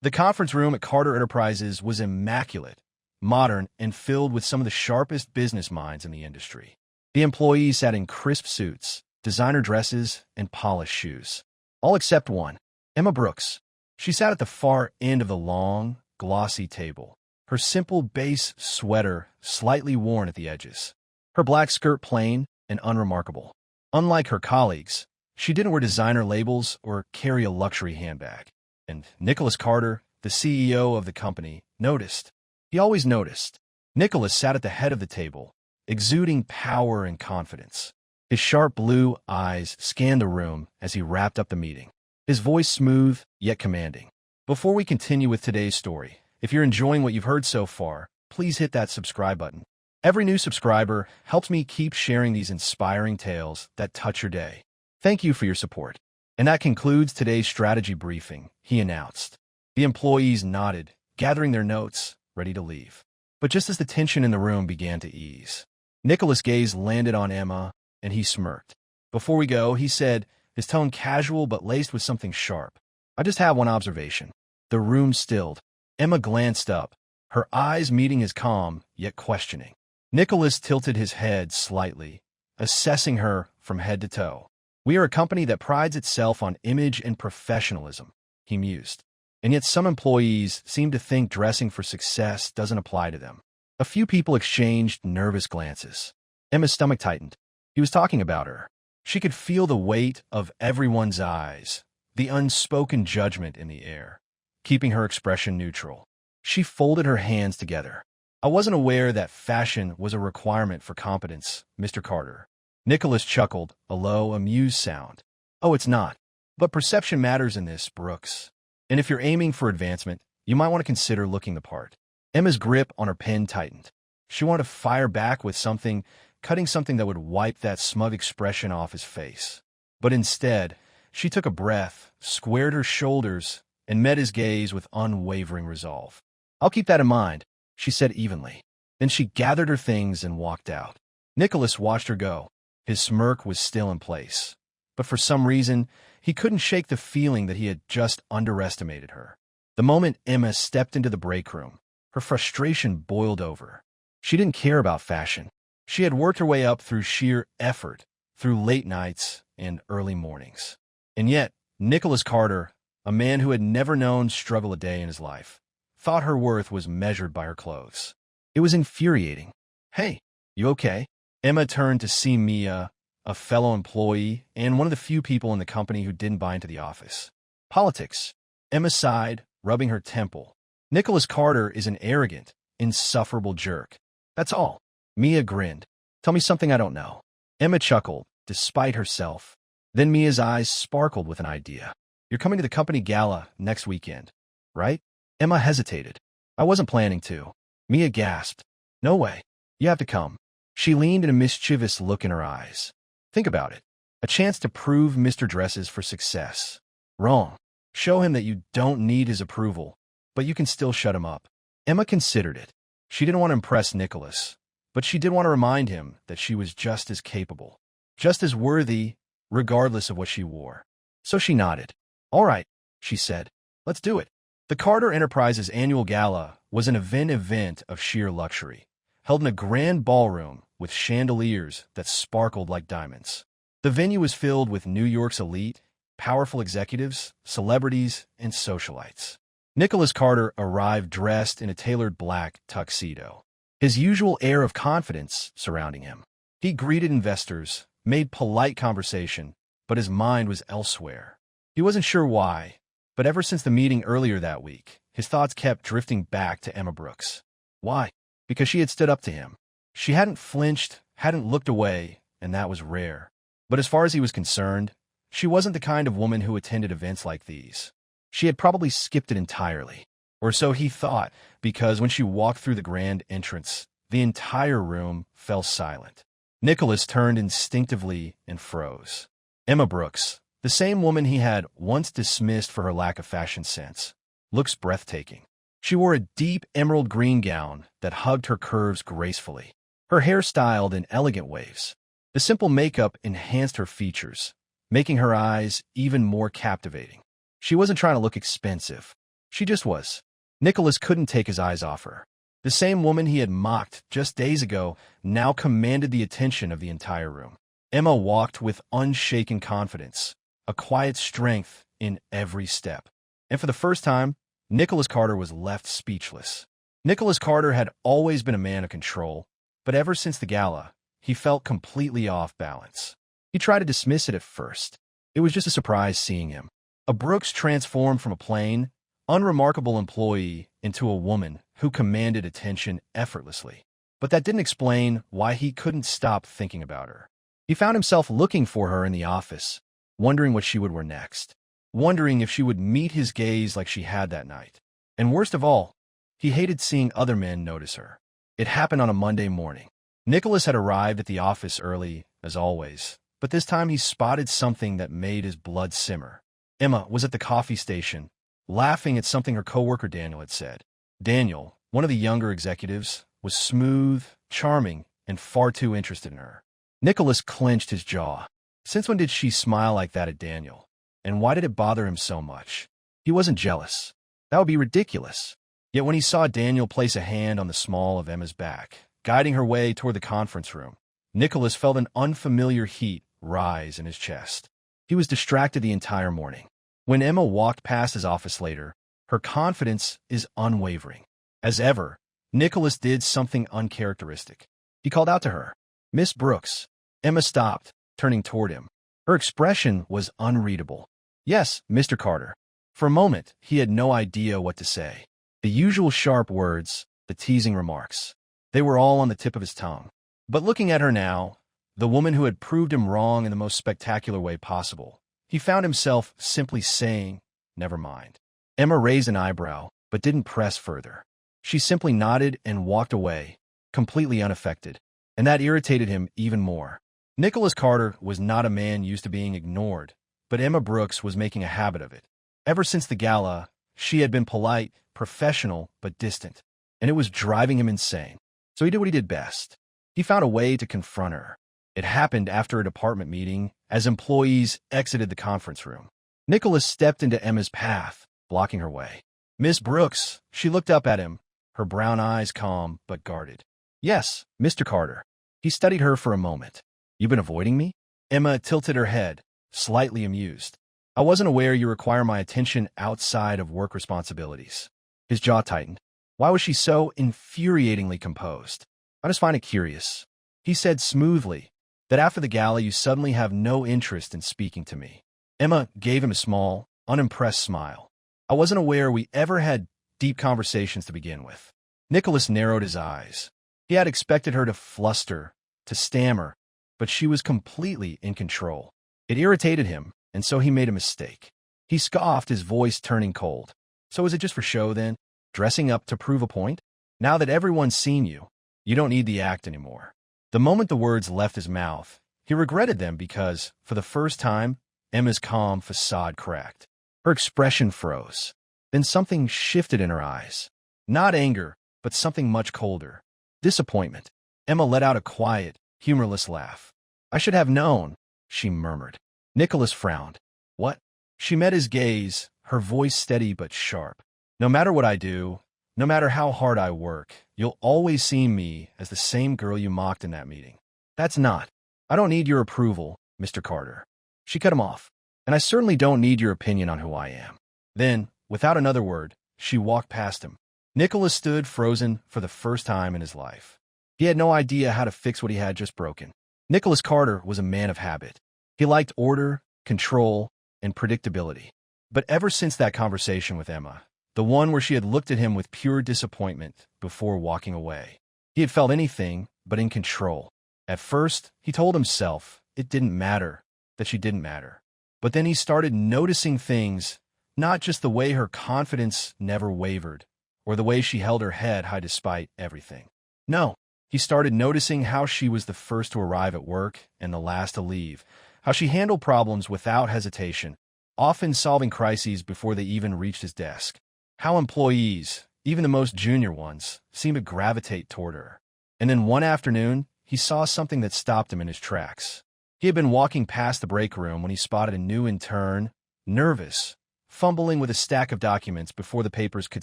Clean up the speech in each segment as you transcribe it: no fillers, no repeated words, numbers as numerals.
The conference room at Carter Enterprises was immaculate, modern, and filled with some of the sharpest business minds in the industry. The employees sat in crisp suits, designer dresses, and polished shoes. All except one, Emma Brooks. She sat at the far end of the long, glossy table, her simple beige sweater slightly worn at the edges, her black skirt plain and unremarkable. Unlike her colleagues, she didn't wear designer labels or carry a luxury handbag. And Nicholas Carter, the CEO of the company, noticed. He always noticed. Nicholas sat at the head of the table, exuding power and confidence. His sharp blue eyes scanned the room as he wrapped up the meeting, his voice smooth yet commanding. Before we continue with today's story, if you're enjoying what you've heard so far, please hit that subscribe button. Every new subscriber helps me keep sharing these inspiring tales that touch your day. Thank you for your support. And that concludes today's strategy briefing, he announced. The employees nodded, gathering their notes, ready to leave. But just as the tension in the room began to ease, Nicholas' gaze landed on Emma, and he smirked. Before we go, he said, his tone casual but laced with something sharp. I just have one observation. The room stilled. Emma glanced up, her eyes meeting his calm, yet questioning. Nicholas tilted his head slightly, assessing her from head to toe. We are a company that prides itself on image and professionalism, he mused. And yet some employees seem to think dressing for success doesn't apply to them. A few people exchanged nervous glances. Emma's stomach tightened. He was talking about her. She could feel the weight of everyone's eyes, the unspoken judgment in the air, keeping her expression neutral. She folded her hands together. I wasn't aware that fashion was a requirement for competence, Mr. Carter. Nicholas chuckled, a low, amused sound. Oh, it's not. But perception matters in this, Brooks. And if you're aiming for advancement, you might want to consider looking the part. Emma's grip on her pen tightened. She wanted to fire back with something, cutting something that would wipe that smug expression off his face. But instead, she took a breath, squared her shoulders, and met his gaze with unwavering resolve. I'll keep that in mind, she said evenly. Then she gathered her things and walked out. Nicholas watched her go. His smirk was still in place. But for some reason, he couldn't shake the feeling that he had just underestimated her. The moment Emma stepped into the break room, her frustration boiled over. She didn't care about fashion. She had worked her way up through sheer effort, through late nights and early mornings. And yet, Nicholas Carter, a man who had never known struggle a day in his life, thought her worth was measured by her clothes. It was infuriating. Hey, you okay? Emma turned to see Mia, a fellow employee and one of the few people in the company who didn't buy into the office. Politics. Emma sighed, rubbing her temple. Nicholas Carter is an arrogant, insufferable jerk. That's all. Mia grinned. Tell me something I don't know. Emma chuckled, despite herself. Then Mia's eyes sparkled with an idea. You're coming to the company gala next weekend, right? Emma hesitated. I wasn't planning to. Mia gasped. No way. You have to come. She leaned in a mischievous look in her eyes. Think about it. A chance to prove Mr. Dresses for success. Wrong. Show him that you don't need his approval, but you can still shut him up. Emma considered it. She didn't want to impress Nicholas, but she did want to remind him that she was just as capable, just as worthy, regardless of what she wore. So she nodded. All right, she said. Let's do it. The Carter Enterprises annual gala was an event of sheer luxury, held in a grand ballroom with chandeliers that sparkled like diamonds. The venue was filled with New York's elite, powerful executives, celebrities, and socialites. Nicholas Carter arrived dressed in a tailored black tuxedo, his usual air of confidence surrounding him. He greeted investors, made polite conversation, but his mind was elsewhere. He wasn't sure why, but ever since the meeting earlier that week, his thoughts kept drifting back to Emma Brooks. Why? Because she had stood up to him. She hadn't flinched, hadn't looked away, and that was rare. But as far as he was concerned, she wasn't the kind of woman who attended events like these. She had probably skipped it entirely. Or so he thought, because when she walked through the grand entrance, the entire room fell silent. Nicholas turned instinctively and froze. Emma Brooks, the same woman he had once dismissed for her lack of fashion sense, looks breathtaking. She wore a deep emerald green gown that hugged her curves gracefully, her hair styled in elegant waves. The simple makeup enhanced her features, making her eyes even more captivating. She wasn't trying to look expensive. She just was. Nicholas couldn't take his eyes off her. The same woman he had mocked just days ago now commanded the attention of the entire room. Emma walked with unshaken confidence, a quiet strength in every step. And for the first time, Nicholas Carter was left speechless. Nicholas Carter had always been a man of control, but ever since the gala, he felt completely off balance. He tried to dismiss it at first. It was just a surprise seeing him. A Brooks transformed from a plain, unremarkable employee into a woman who commanded attention effortlessly. But that didn't explain why he couldn't stop thinking about her. He found himself looking for her in the office, wondering what she would wear next, wondering if she would meet his gaze like she had that night. And worst of all, he hated seeing other men notice her. It happened on a Monday morning. Nicholas had arrived at the office early, as always, but this time he spotted something that made his blood simmer. Emma was at the coffee station, laughing at something her coworker Daniel had said. Daniel, one of the younger executives, was smooth, charming, and far too interested in her. Nicholas clenched his jaw. Since when did she smile like that at Daniel? And why did it bother him so much? He wasn't jealous. That would be ridiculous. Yet when he saw Daniel place a hand on the small of Emma's back, guiding her way toward the conference room, Nicholas felt an unfamiliar heat rise in his chest. He was distracted the entire morning. When Emma walked past his office later, her confidence is unwavering. As ever, Nicholas did something uncharacteristic. He called out to her, "Miss Brooks." Emma stopped, turning toward him. Her expression was unreadable. "Yes, Mr. Carter." For a moment, he had no idea what to say. The usual sharp words, the teasing remarks, they were all on the tip of his tongue. But looking at her now, the woman who had proved him wrong in the most spectacular way possible, he found himself simply saying, "Never mind." Emma raised an eyebrow, but didn't press further. She simply nodded and walked away, completely unaffected, and that irritated him even more. Nicholas Carter was not a man used to being ignored, but Emma Brooks was making a habit of it. Ever since the gala, she had been polite, professional, but distant, and it was driving him insane. So he did what he did best. He found a way to confront her. It happened after a department meeting, as employees exited the conference room. Nicholas stepped into Emma's path, blocking her way. "Miss Brooks," she looked up at him, her brown eyes calm but guarded. "Yes, Mr. Carter." He studied her for a moment. "You've been avoiding me?" Emma tilted her head, slightly amused. "I wasn't aware you require my attention outside of work responsibilities." His jaw tightened. Why was she so infuriatingly composed? "I just find it curious," he said smoothly, "that after the gala you suddenly have no interest in speaking to me." Emma gave him a small, unimpressed smile. "I wasn't aware we ever had deep conversations to begin with." Nicholas narrowed his eyes. He had expected her to fluster, to stammer, but she was completely in control. It irritated him, and so he made a mistake. He scoffed, his voice turning cold. "So is it just for show, then? Dressing up to prove a point? Now that everyone's seen you, you don't need the act anymore." The moment the words left his mouth, he regretted them because, for the first time, Emma's calm facade cracked. Her expression froze. Then something shifted in her eyes. Not anger, but something much colder. Disappointment. Emma let out a quiet, humorless laugh. "I should have known," she murmured. Nicholas frowned. "What?" She met his gaze, her voice steady but sharp. "No matter what I do, no matter how hard I work, you'll always see me as the same girl you mocked in that meeting. That's not. I don't need your approval, Mr. Carter." She cut him off. "And I certainly don't need your opinion on who I am." Then, without another word, she walked past him. Nicholas stood frozen for the first time in his life. He had no idea how to fix what he had just broken. Nicholas Carter was a man of habit. He liked order, control, and predictability. But ever since that conversation with Emma, the one where she had looked at him with pure disappointment before walking away, he had felt anything but in control. At first, he told himself it didn't matter, that she didn't matter. But then he started noticing things, not just the way her confidence never wavered, or the way she held her head high despite everything. No, he started noticing how she was the first to arrive at work and the last to leave, how she handled problems without hesitation, often solving crises before they even reached his desk. How employees, even the most junior ones, seemed to gravitate toward her. And then one afternoon, he saw something that stopped him in his tracks. He had been walking past the break room when he spotted a new intern, nervous, fumbling with a stack of documents before the papers could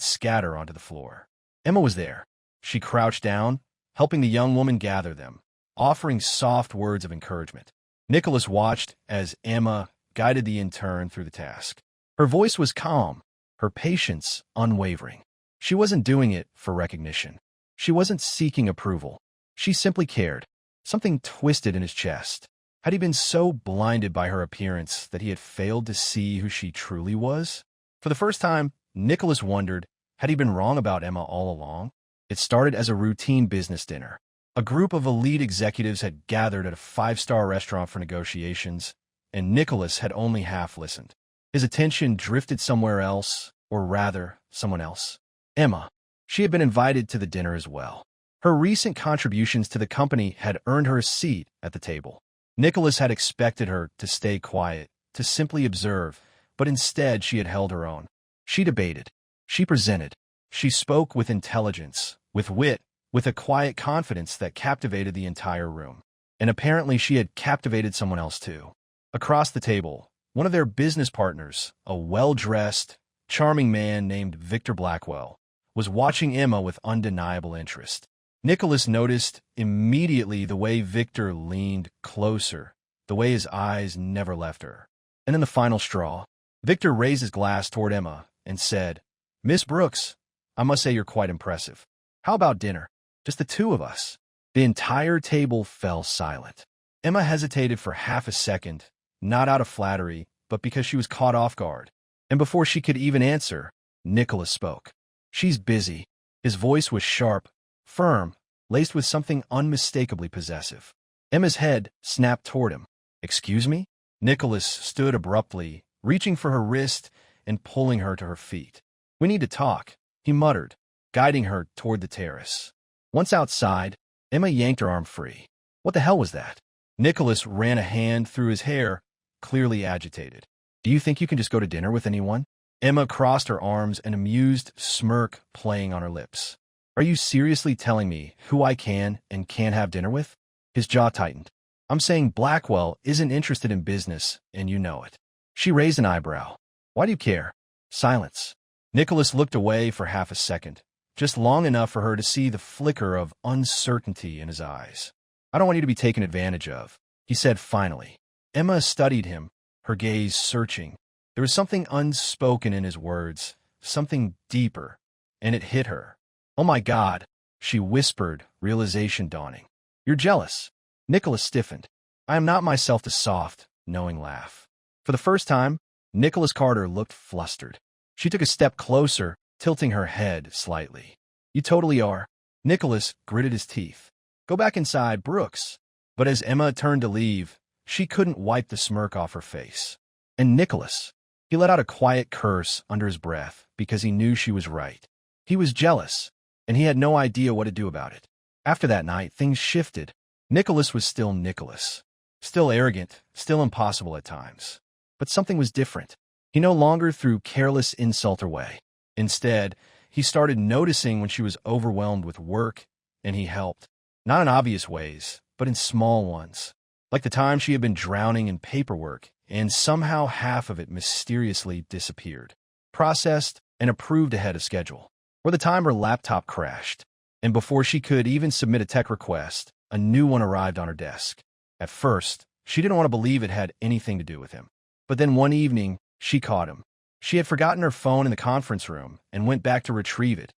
scatter onto the floor. Emma was there. She crouched down, helping the young woman gather them, offering soft words of encouragement. Nicholas watched as Emma guided the intern through the task. Her voice was calm, her patience unwavering. She wasn't doing it for recognition. She wasn't seeking approval. She simply cared. Something twisted in his chest. Had he been so blinded by her appearance that he had failed to see who she truly was? For the first time, Nicholas wondered, had he been wrong about Emma all along? It started as a routine business dinner. A group of elite executives had gathered at a five-star restaurant for negotiations, and Nicholas had only half listened. His attention drifted somewhere else, or rather, someone else. Emma. She had been invited to the dinner as well. Her recent contributions to the company had earned her a seat at the table. Nicholas had expected her to stay quiet, to simply observe, but instead she had held her own. She debated. She presented. She spoke with intelligence, with wit, with a quiet confidence that captivated the entire room. And apparently she had captivated someone else too. Across the table, one of their business partners, a well-dressed, charming man named Victor Blackwell, was watching Emma with undeniable interest. Nicholas noticed immediately the way Victor leaned closer, the way his eyes never left her. And in the final straw, Victor raised his glass toward Emma and said, "Miss Brooks, I must say you're quite impressive. How about dinner? Just the two of us." The entire table fell silent. Emma hesitated for half a second, not out of flattery, but because she was caught off guard. And before she could even answer, Nicholas spoke. "She's busy." His voice was sharp, firm, laced with something unmistakably possessive. Emma's head snapped toward him. "Excuse me?" Nicholas stood abruptly, reaching for her wrist and pulling her to her feet. "We need to talk," he muttered, guiding her toward the terrace. Once outside, Emma yanked her arm free. "What the hell was that?" Nicholas ran a hand through his hair, clearly agitated. "Do you think you can just go to dinner with anyone?" Emma crossed her arms, an amused smirk playing on her lips. "Are you seriously telling me who I can and can't have dinner with?" His jaw tightened. "I'm saying Blackwell isn't interested in business, and you know it." She raised an eyebrow. "Why do you care?" Silence. Nicholas looked away for half a second, just long enough for her to see the flicker of uncertainty in his eyes. "I don't want you to be taken advantage of," he said finally. Emma studied him, her gaze searching. There was something unspoken in his words, something deeper, and it hit her. "Oh my God," she whispered, realization dawning. "You're jealous." Nicholas stiffened. "I am not myself." The soft, knowing laugh. For the first time, Nicholas Carter looked flustered. She took a step closer, tilting her head slightly. "You totally are." Nicholas gritted his teeth. "Go back inside, Brooks." But as Emma turned to leave, she couldn't wipe the smirk off her face. And Nicholas, he let out a quiet curse under his breath because he knew she was right. He was jealous, and he had no idea what to do about it. After that night, things shifted. Nicholas was still Nicholas. Still arrogant, still impossible at times. But something was different. He no longer threw careless insult her way. Instead, he started noticing when she was overwhelmed with work, and he helped. Not in obvious ways, but in small ones. Like the time she had been drowning in paperwork, and somehow half of it mysteriously disappeared. Processed and approved ahead of schedule. Or the time her laptop crashed, and before she could even submit a tech request, a new one arrived on her desk. At first, she didn't want to believe it had anything to do with him. But then one evening, she caught him. She had forgotten her phone in the conference room and went back to retrieve it,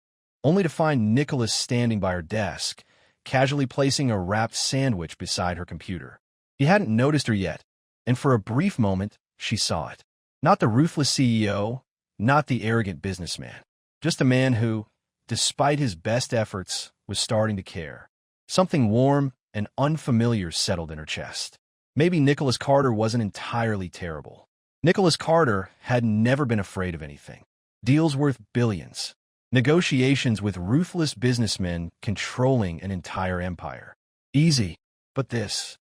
only to find Nicholas standing by her desk, casually placing a wrapped sandwich beside her computer. He hadn't noticed her yet, and for a brief moment, she saw it. Not the ruthless CEO, not the arrogant businessman. Just a man who, despite his best efforts, was starting to care. Something warm and unfamiliar settled in her chest. Maybe Nicholas Carter wasn't entirely terrible. Nicholas Carter had never been afraid of anything. Deals worth billions. Negotiations with ruthless businessmen controlling an entire empire. Easy. But this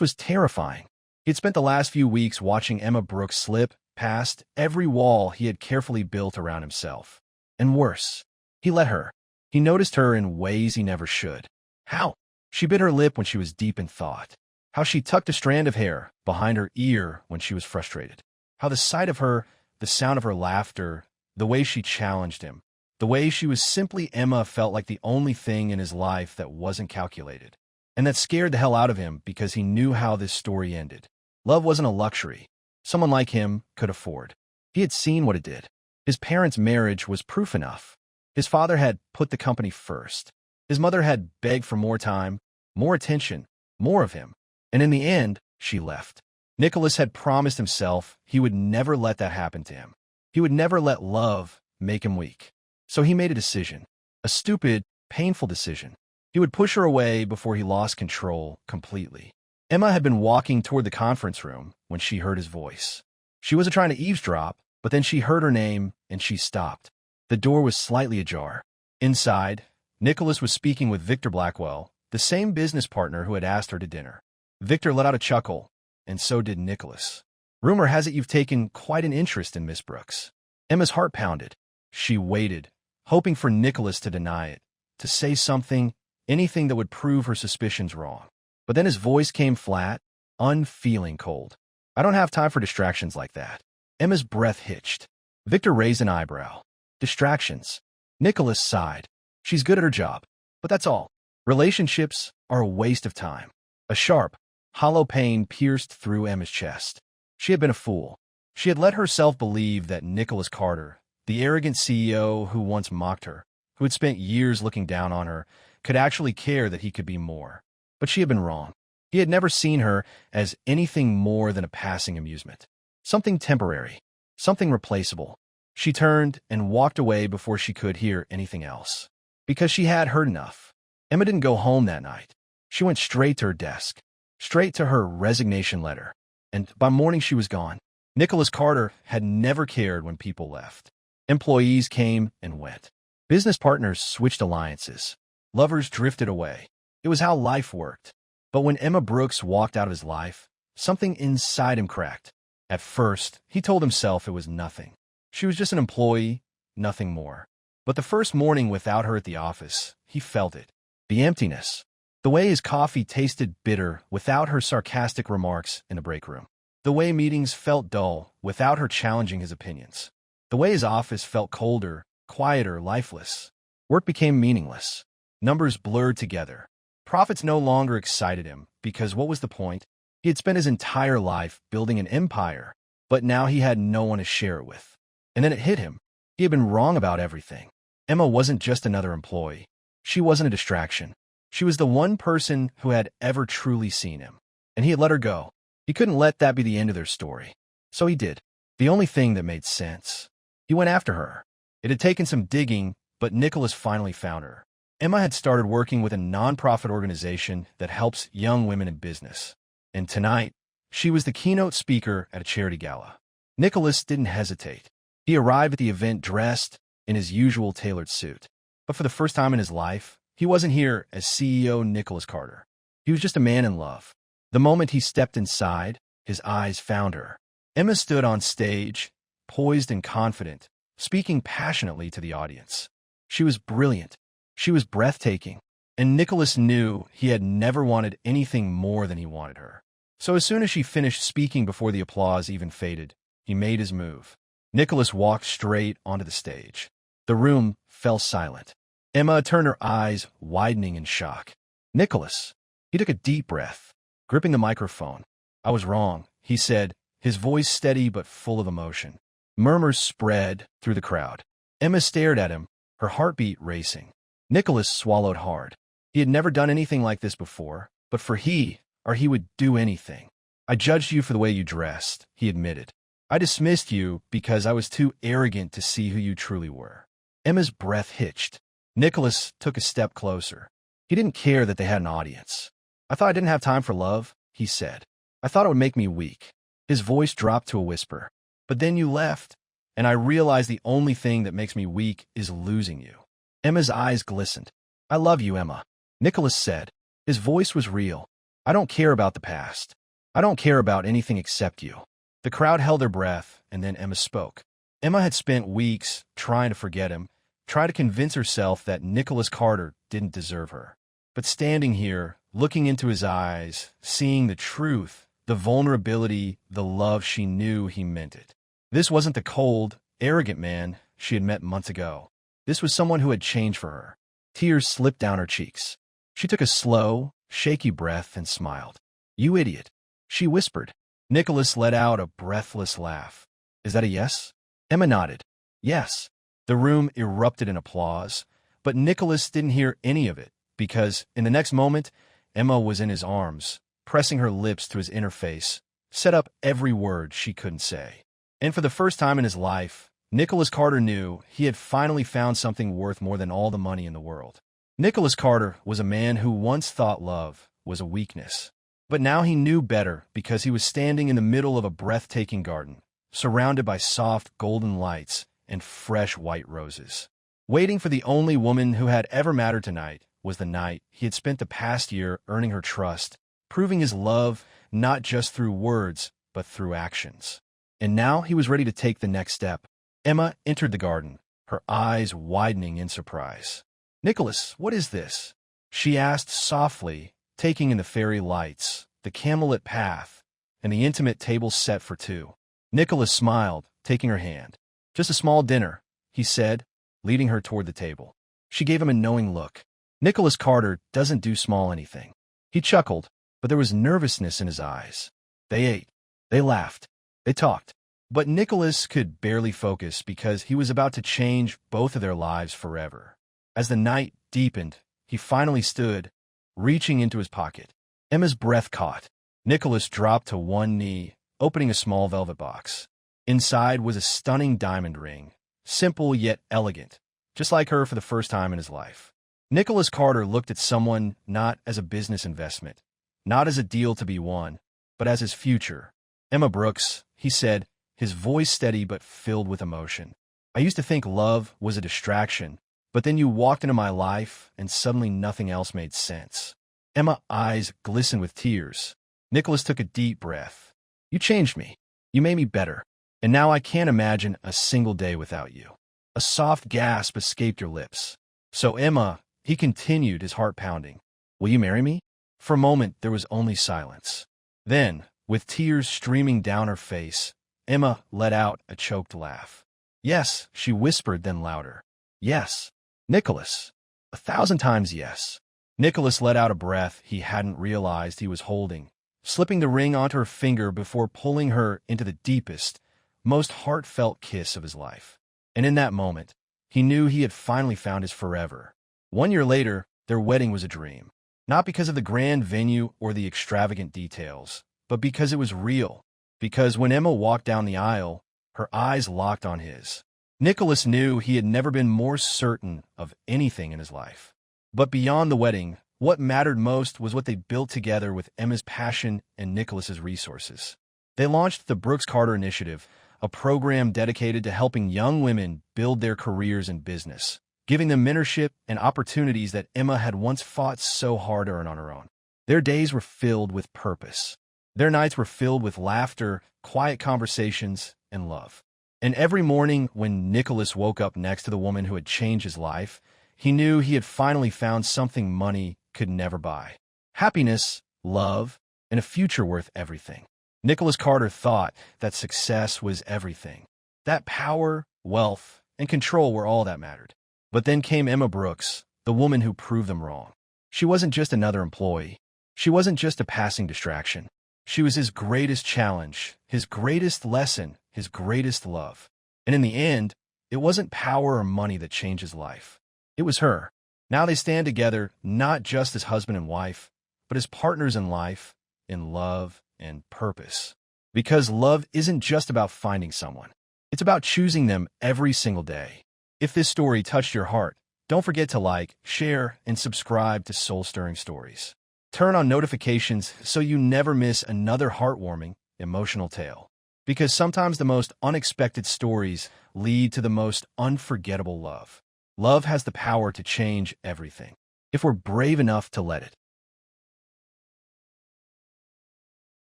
was terrifying. He'd spent the last few weeks watching Emma Brooks slip past every wall he had carefully built around himself. And worse, he let her. He noticed her in ways he never should. How? She bit her lip when she was deep in thought. How she tucked a strand of hair behind her ear when she was frustrated. How the sight of her the sound of her laughter, the way she challenged him, the way she was simply Emma felt like the only thing in his life that wasn't calculated. And that scared the hell out of him because he knew how this story ended. Love wasn't a luxury someone like him could afford. He had seen what it did. His parents' marriage was proof enough. His father had put the company first. His mother had begged for more time, more attention, more of him. And in the end, she left. Nicholas had promised himself he would never let that happen to him. He would never let love make him weak. So he made a decision. A stupid, painful decision. He would push her away before he lost control completely. Emma had been walking toward the conference room when she heard his voice. She wasn't trying to eavesdrop, but then she heard her name and she stopped. The door was slightly ajar. Inside, Nicholas was speaking with Victor Blackwell, the same business partner who had asked her to dinner. Victor let out a chuckle, and so did Nicholas. Rumor has it you've taken quite an interest in Miss Brooks. Emma's heart pounded. She waited, hoping for Nicholas to deny it, to say something, anything that would prove her suspicions wrong. But then his voice came flat, unfeeling cold. I don't have time for distractions like that. Emma's breath hitched. Victor raised an eyebrow. Distractions. Nicholas sighed. She's good at her job, but that's all. Relationships are a waste of time. A sharp, hollow pain pierced through Emma's chest. She had been a fool. She had let herself believe that Nicholas Carter, the arrogant CEO who once mocked her, who had spent years looking down on her, could actually care that he could be more. But she had been wrong. He had never seen her as anything more than a passing amusement. Something temporary. Something replaceable. She turned and walked away before she could hear anything else. Because she had heard enough. Emma didn't go home that night. She went straight to her desk. Straight to her resignation letter. And by morning she was gone. Nicholas Carter had never cared when people left. Employees came and went. Business partners switched alliances. Lovers drifted away. It was how life worked. But when Emma Brooks walked out of his life, something inside him cracked. At first, he told himself it was nothing. She was just an employee, nothing more. But the first morning without her at the office, he felt it. The emptiness. The way his coffee tasted bitter without her sarcastic remarks in the break room. The way meetings felt dull without her challenging his opinions. The way his office felt colder, quieter, lifeless. Work became meaningless. Numbers blurred together. Profits no longer excited him, because what was the point? He had spent his entire life building an empire, but now he had no one to share it with. And then it hit him. He had been wrong about everything. Emma wasn't just another employee. She wasn't a distraction. She was the one person who had ever truly seen him. And he had let her go. He couldn't let that be the end of their story. So he did. The only thing that made sense. He went after her. It had taken some digging, but Nicholas finally found her. Emma had started working with a nonprofit organization that helps young women in business. And tonight, she was the keynote speaker at a charity gala. Nicholas didn't hesitate. He arrived at the event dressed in his usual tailored suit. But for the first time in his life, he wasn't here as CEO Nicholas Carter. He was just a man in love. The moment he stepped inside, his eyes found her. Emma stood on stage, poised and confident, speaking passionately to the audience. She was brilliant. She was breathtaking. And Nicholas knew he had never wanted anything more than he wanted her. So as soon as she finished speaking before the applause even faded, he made his move. Nicholas walked straight onto the stage. The room fell silent. Emma turned her eyes, widening in shock. Nicholas. He took a deep breath, gripping the microphone. I was wrong, he said, his voice steady but full of emotion. Murmurs spread through the crowd. Emma stared at him, her heartbeat racing. Nicholas swallowed hard. He had never done anything like this before, but he would do anything. I judged you for the way you dressed, he admitted. I dismissed you because I was too arrogant to see who you truly were. Emma's breath hitched. Nicholas took a step closer. He didn't care that they had an audience. I thought I didn't have time for love, he said. I thought it would make me weak. His voice dropped to a whisper. But then you left, and I realized the only thing that makes me weak is losing you. Emma's eyes glistened. I love you, Emma. Nicholas said. His voice was real. I don't care about the past. I don't care about anything except you. The crowd held their breath, and then Emma spoke. Emma had spent weeks trying to forget him, trying to convince herself that Nicholas Carter didn't deserve her. But standing here, looking into his eyes, seeing the truth, the vulnerability, the love, she knew he meant it. This wasn't the cold, arrogant man she had met months ago. This was someone who had changed for her. Tears slipped down her cheeks. She took a slow, shaky breath and smiled. "You idiot," she whispered. Nicholas let out a breathless laugh. "Is that a yes?" Emma nodded. "Yes." The room erupted in applause, but Nicholas didn't hear any of it because, in the next moment, Emma was in his arms, pressing her lips to his inner face, set up every word she couldn't say. And for the first time in his life, Nicholas Carter knew he had finally found something worth more than all the money in the world. Nicholas Carter was a man who once thought love was a weakness. But now he knew better because he was standing in the middle of a breathtaking garden, surrounded by soft golden lights and fresh white roses. Waiting for the only woman who had ever mattered tonight was the night he had spent the past year earning her trust, proving his love not just through words, but through actions. And now he was ready to take the next step. Emma entered the garden, her eyes widening in surprise. "Nicholas, what is this?" she asked softly, taking in the fairy lights, the candlelit path, and the intimate table set for two. Nicholas smiled, taking her hand. "Just a small dinner," he said, leading her toward the table. She gave him a knowing look. Nicholas Carter doesn't do small anything. He chuckled, but there was nervousness in his eyes. They ate. They laughed. They talked. But Nicholas could barely focus because he was about to change both of their lives forever. As the night deepened, he finally stood, reaching into his pocket. Emma's breath caught. Nicholas dropped to one knee, opening a small velvet box. Inside was a stunning diamond ring, simple yet elegant, just like her for the first time in his life. Nicholas Carter looked at someone not as a business investment, not as a deal to be won, but as his future. "Emma Brooks," he said, his voice steady but filled with emotion. "I used to think love was a distraction, but then you walked into my life and suddenly nothing else made sense." Emma's eyes glistened with tears. Nicholas took a deep breath. "You changed me. You made me better. And now I can't imagine a single day without you." A soft gasp escaped your lips. "So Emma," he continued, his heart pounding, "will you marry me?" For a moment there was only silence. Then, with tears streaming down her face, Emma let out a choked laugh. "Yes," she whispered, then louder. "Yes, Nicholas. 1,000 times yes." Nicholas let out a breath he hadn't realized he was holding, slipping the ring onto her finger before pulling her into the deepest, most heartfelt kiss of his life. And in that moment, he knew he had finally found his forever. 1 year later, their wedding was a dream. Not because of the grand venue or the extravagant details, but because it was real. Because when Emma walked down the aisle, her eyes locked on his. Nicholas knew he had never been more certain of anything in his life. But beyond the wedding, what mattered most was what they built together with Emma's passion and Nicholas's resources. They launched the Brooks Carter Initiative, a program dedicated to helping young women build their careers in business, giving them mentorship and opportunities that Emma had once fought so hard to earn on her own. Their days were filled with purpose. Their nights were filled with laughter, quiet conversations, and love. And every morning when Nicholas woke up next to the woman who had changed his life, he knew he had finally found something money could never buy. Happiness, love, and a future worth everything. Nicholas Carter thought that success was everything. That power, wealth, and control were all that mattered. But then came Emma Brooks, the woman who proved them wrong. She wasn't just another employee. She wasn't just a passing distraction. She was his greatest challenge, his greatest lesson, his greatest love. And in the end, it wasn't power or money that changed his life. It was her. Now they stand together not just as husband and wife, but as partners in life, in love, and purpose. Because love isn't just about finding someone. It's about choosing them every single day. If this story touched your heart, don't forget to like, share, and subscribe to Soul Stirring Stories. Turn on notifications so you never miss another heartwarming, emotional tale. Because sometimes the most unexpected stories lead to the most unforgettable love. Love has the power to change everything, if we're brave enough to let it.